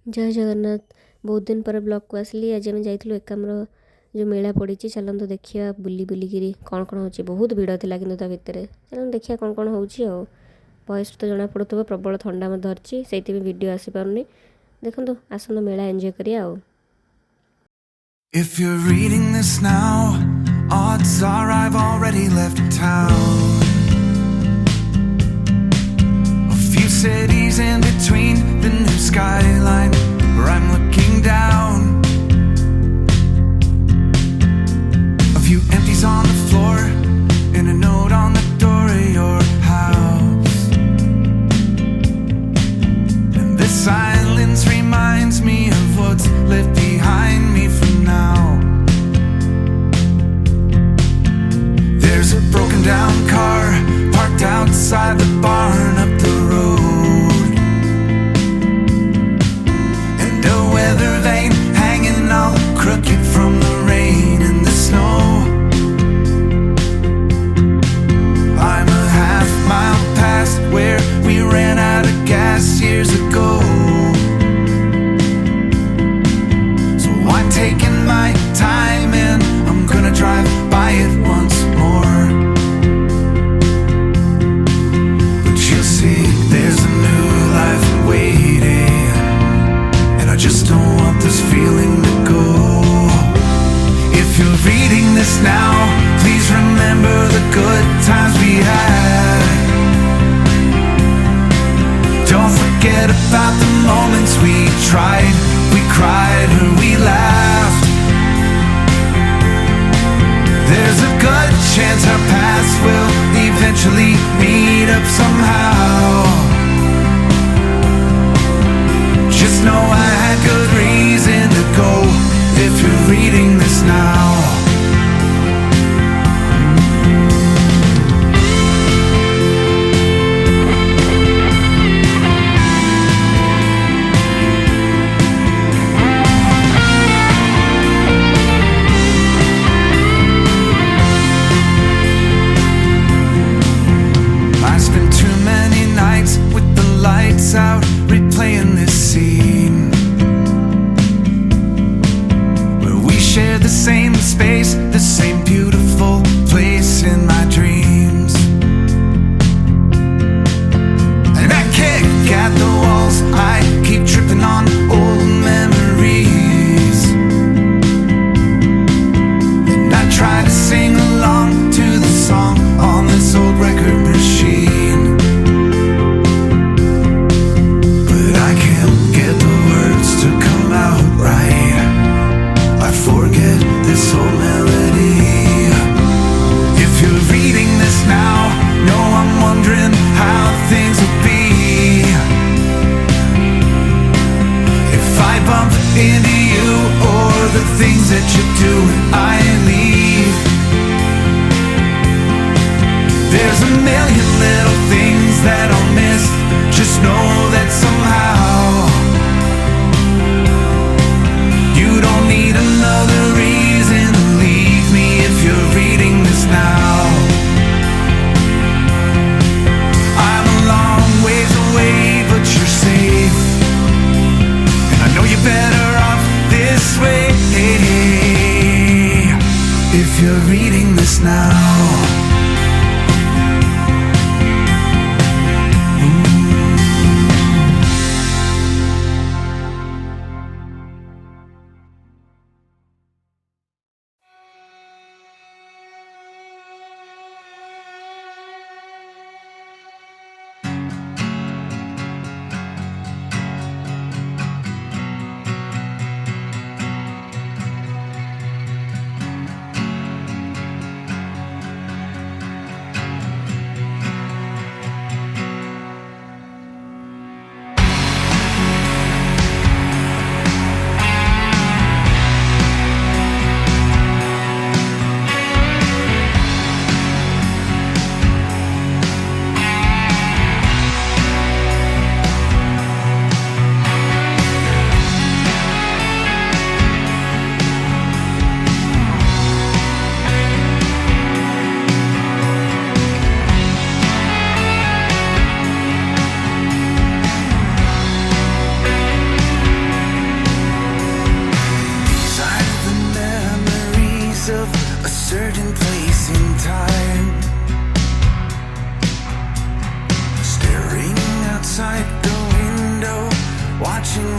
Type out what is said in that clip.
जय जगन्नाथ। बहुत दिन पर ब्लॉग को आसली। आज आम जाइलु एकाम्र जो मेला पड़ी चलते देखिए बुली बुलिकी कौन कौन हो बहुत भिड़ था कि भितर चलते देखिए कौन कौन हो वयस तो जना पड़ुव प्रबल थंडा मत धरची से वीडियो आसीपारनी देखो आसत मेला एंजॉय करिया। If you're reading this now, odds are I've already left town. A few cities in between the new skyline where I'm looking down. A few empties on the floor and a note on the door of your house. And this silence reminds me of what's left behind me for now. There's a broken down car parked outside the barn up the road, and a weather vane hanging all crooked from the rain and the snow. I'm a half mile past where we ran out of gas years ago, so I'm taking my time and I'm gonna drive by it once more. But you'll see there's a new life waiting, and I just don't want this feeling to go. If you're reading this now, please remember the good times we had. Don't forget about the moments we tried, we cried, or we laughed. There's a good chance our paths will eventually meet up somehow. Just know I had good reason to go if you're reading this now. I spent too many nights with the lights out, replaying this scene where we shared the same space, the same beautiful place in my dreams. And I kick at the walls, I keep tripping on old memories, and I try to sing along to the song on this old record machine, but I can't get the words to come out right. I forget this whole melody. If you're reading this now, know I'm wondering how things will be if I bump into you or the things that you do when I leave. There's a million little things that I'll miss. Just know that somehow you don't need another reason to leave me if you're reading this now. I'm a long ways away, but you're safe, and I know you're better off this way. If you're reading this now. of a certain place in time, staring outside the window, watching